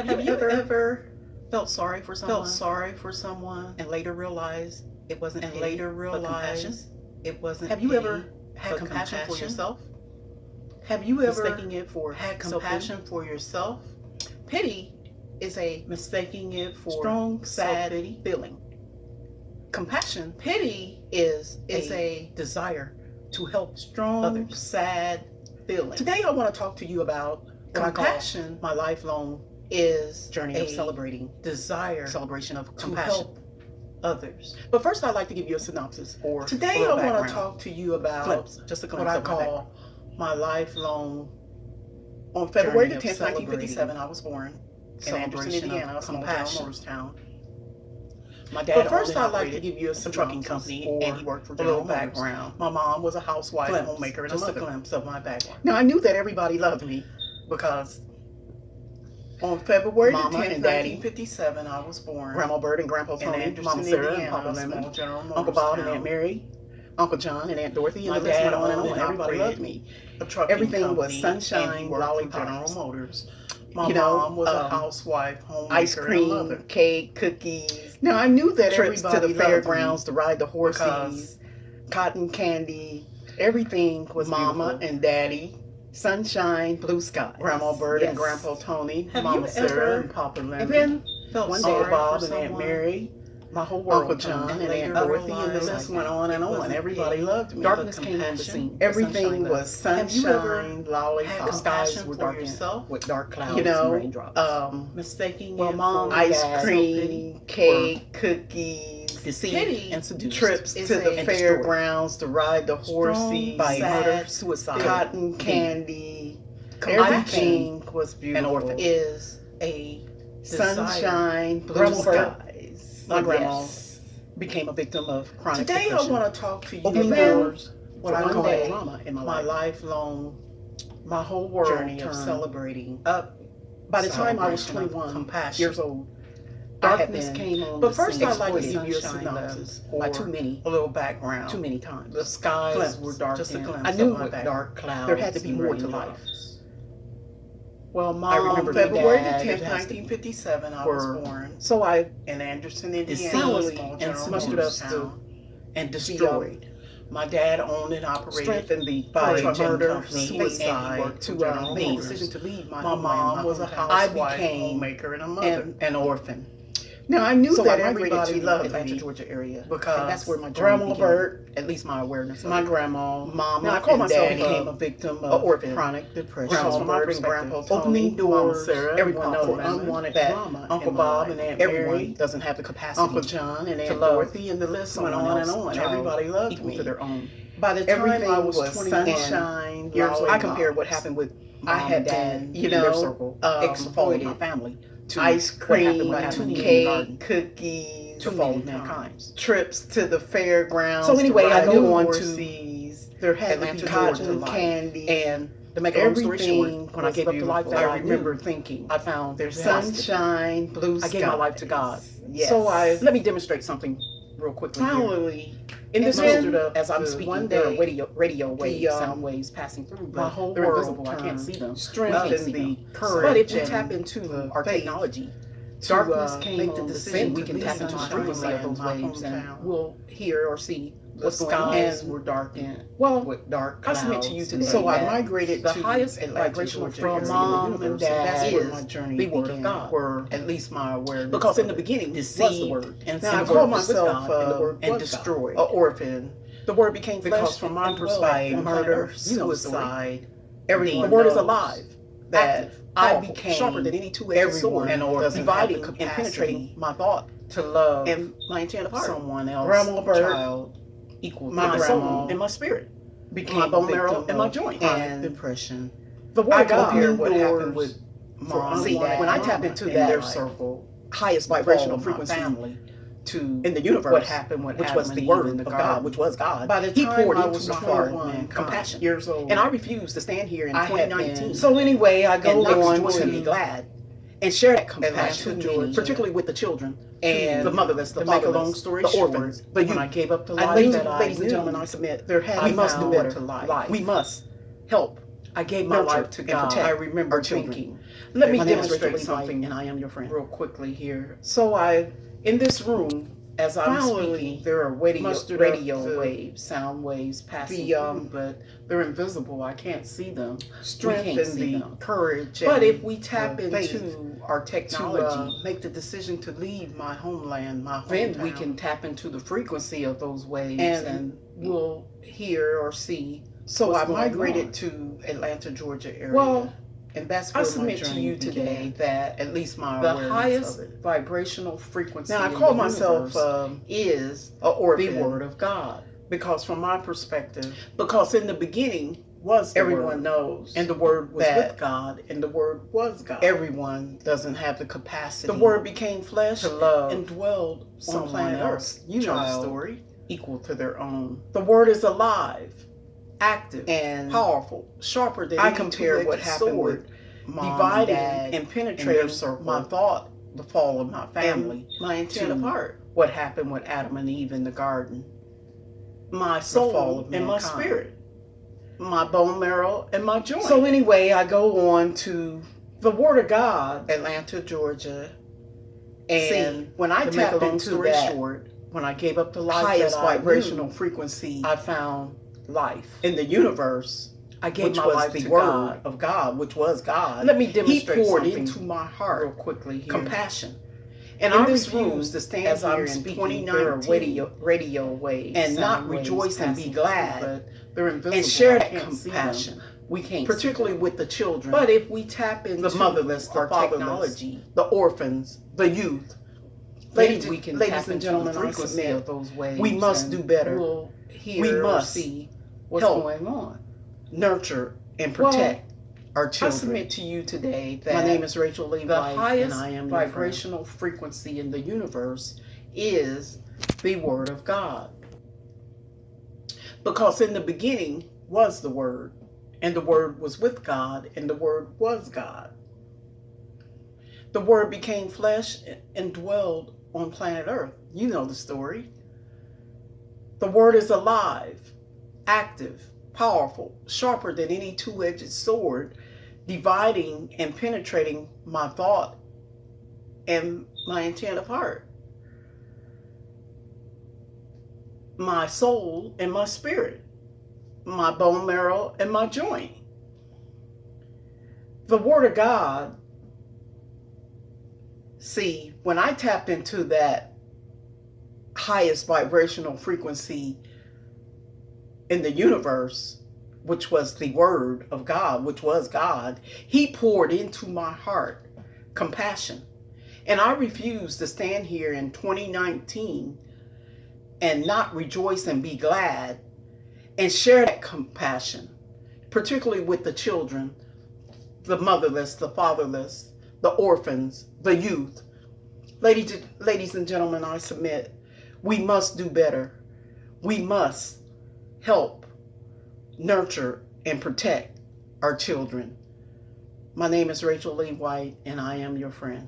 Have you ever felt sorry for someone and later realized it wasn't and pity, later but compassion? realized it wasn't Have you pity, ever had but compassion for yourself? Have you ever Mistaking it for had self-pity? compassion for yourself? Pity is a Mistaking it for strong, sad self-pity? feeling. Compassion Pity is is a a desire to help strong, others. sad feeling. Today I want to talk to you about what I call Compassion my lifelong is journey a of celebration celebration of to compassion. help others. But first I'd like to give you a synopsis or Today a little I want background. to talk to you about Glimpse, just a what glimpse I of my background. call my lifelong On February the journey of 10th, celebrating 1957, I was born in Anderson, celebration of Indiana, a small town, compassion. Morristown. My dad But first owned and I'd like to operated give you a a trucking synopsis company, or and he worked for a little General Motors. background. My mom was a housewife, a Glimpse, homemaker, and a just a mother. glimpse of my background. Now I knew that everybody loved me because On February the Mama 10th, and Daddy, 1957, I was born Grandma Bird and Grandpa in Tony, Anderson, Mama Sarah and Indiana, Papa a small Lemon, General Motors Uncle Bob and town. Aunt Mary, Uncle John and Aunt Dorothy, and My the list dad went on and owned on. and Everybody operated loved me. a trucking Everything company, was sunshine, and he worked for lollipops. General Motors. My You know, mom was a housewife, homemaker, Ice and a mother. cream, cake, cookies. Now I knew that trips to everybody the loved fairgrounds to ride the horses, because cotton candy, everything was Mama beautiful. and Daddy, sunshine, blue skies. Grandma Bird and Yes. Grandpa Tony, Have Mama you Sarah ever and Papa Lemon. And then felt One day sorry Bob for and Aunt someone? Mary, my whole world Uncle John turned, and Aunt later Dorothy, and the realized list went on and it on. wasn't Everybody pity, loved me. darkness But came on the compassion, scene. everything Sunshine was left. Have you ever sunshine, had lollipops. compassion Skies were for darkened yourself? with dark clouds You know, and raindrops. Mistaking Well, it Mom, for ice self-pity? cream, cake, cookies, deceived Pity and seduced. trips to is the a fairgrounds to ride the horses, strong, by sad murder, suicide, cotton candy. Everything was beautiful. orphan is a Sunshine, blue Grandma Bird, skies. my grandma, Yes. Became a victim of chronic Today I depression. want to talk to you Opening about doors what I one call day drama in my life. lifelong, my whole world Journey of turned celebrating. up. By the time I was celebration of 21 compassion. years old, I had Darkness been came on but the first scene. I'd like to Exploited. give you a Sunshine synopsis left. by Or too many, a little background. too many times. The skies Glimpse, were just a darkened. glimpse. I knew of my with background. dark clouds there had to be and more to life. raindrops. Well, I Mom, remember February my dad, the 10th, it has to be, 1957, I were- was born So I in Anderson, Indiana, deceived small and General mustered Motors up town, and destroyed. destroyed. My dad owned and operated Strengthened the by courage, murder, company, suicide, and to made the Motors. decision to leave my My homeland, mom was a hometown. housewife, I became homemaker, and a mother. an orphan. Now I knew So that I migrated everybody to loved Atlanta, me Georgia area because because that's where my journey Grandma began. Bird, At least my awareness. my of it. grandma, Mama, now I call and myself Daddy became a victim of orphan. chronic depression. Grandma So from my Bird and perspective, Grandpa Tony, opening doors, Mama Sarah, everyone knows for unwanted that drama Uncle in my Bob life. and Aunt Everyone Mary, doesn't have the capacity. Uncle John and to Aunt love Dorothy, and the list went someone on and else's on. child Everybody loved equal me. to their own. By the time Everything I was was 21 sunshine. years old, I compared what happened with I Mom had and Dad, been, you know, their circle, exploited my my family. To ice what happened cream, when I happened in the cake, garden. cookies, To fall of mankind. trips to the fairgrounds. So anyway, to I ride go the on to horses. There had Atlanta, to be Georgia, cotton life. candy, And to make a long story short, everything when I was gave up the life beautiful. that I I remember knew, thinking, I found there's sunshine, blue skies. I gave my life to God. Yes. So I let me demonstrate something real quickly here. finally, In this and then, moment, as I'm the speaking, one there are day, radio waves, the, sound waves passing through, but my whole they're world invisible. I can't turned see them. strengthened We can't see the them. courage But if we and tap into the our faith technology, to, darkness came make on the the decision scene. We to can leave tap into the sunshine frequency of land, those my waves, and hometown. we'll hear or see The what's going skies on. were darkened Well, with dark I clouds. submit to you today So I that migrated the to highest Atlanta, vibrational Georgia frequency area. in the Mom universe, and Dad, that's is where my journey the Word of began, God. were at least my awareness. because in the of it. beginning, was the Deceived. Word, and Now I the call Word was with myself God, and the Word and was destroyed, God. an orphan, The Word became flesh, because from my and dwelt perspective, on planet murder, Earth. You know the story. suicide, The everyone Word is knows alive, that active, I powerful, became sharper than any two-edged sword, everyone doesn't have the dividing and capacity penetrating my thought to love and my intent of heart. someone else. Grandma Bird Child equal my my grandma soul and my spirit, became my bone a victim marrow and my of joint, chronic and depression. the Word I of God. compare what Doors happened with for Mom, see, Dad, when I Mama tapped into in that their circle, highest all vibrational of my frequency family, to in the universe, what happened with which Adam was and the Eve Word in the of garden. God, which was God. By the He time poured I into was my heart 21 compassion, years old, and I refuse to stand here in I had 2019. been. So anyway, I go and not on joy to and be glad and share that Atlanta, compassion, Georgia, particularly with the children and the motherless, the to make a fatherless, long story the short, orphans, but the when I youth. gave up the And life ladies, that I ladies and knew, gentlemen, I submit there had we must do found better. to life. We must help I gave my life to God. I remember thinking. Let me demonstrate something, and I am your friend. Real quickly here. So in this room, as I'm speaking, there are radio waves, sound waves passing through, but they're invisible. I can't see them. Strength and the courage. But if we tap into our technology, to make the decision to leave my homeland, my hometown, then we can tap into the frequency of those waves, and we'll hear or see. So I migrated to Atlanta, Georgia area. Well, and that's where I submit to you today that at least the highest vibrational frequency. Now I call myself is the Word of God, because from my perspective, because in the beginning was the everyone Word. Knows, and the Word was with God, and the Word was God. Everyone doesn't have the capacity. The Word became flesh to love and dwelled on planet Earth. You know the story. Equal to their own. The Word is alive, active, and powerful, sharper than I compare what happened with dividing and penetrating my thought, the fall of my family, my intent of heart, what happened with Adam and Eve in the garden, my soul and my spirit, my bone marrow and my joint. So anyway, I go on to the Word of God, Atlanta, Georgia, and when I tap into that, when I gave up the life, highest vibrational frequency, I found life in the universe. I gave my life to God of God, which was God. Let me demonstrate. He poured into my heart real quickly here. Compassion. And I refuse to stand as here in 2019 radio waves and not rejoice and be glad, but they're invisible, and share that compassion. We can't, particularly with the children. But if we tap into the motherless, the technology, the orphans, the youth, ladies and gentlemen, I submit those ways. We must do better. We must see what's going on. Nurture and protect our children. I submit to you today that my name is Rachel Lee the White, highest and I am vibrational frequency in the universe is the Word of God. Because in the beginning was the Word, and the Word was with God, and the Word was God. The Word became flesh and dwelled on planet Earth. You know the story. The Word is alive, active, powerful, sharper than any two-edged sword, dividing and penetrating my thought and my intent of heart, my soul and my spirit, my bone marrow and my joint. The Word of God, see, when I tapped into that highest vibrational frequency in the universe, which was the Word of God, which was God, He poured into my heart compassion. And I refuse to stand here in 2019 and not rejoice and be glad and share that compassion, particularly with the children, the motherless, the fatherless, the orphans, the youth. Ladies and gentlemen, I submit, we must do better. We must help, nurture, and protect our children. My name is Rachel Lee White, and I am your friend.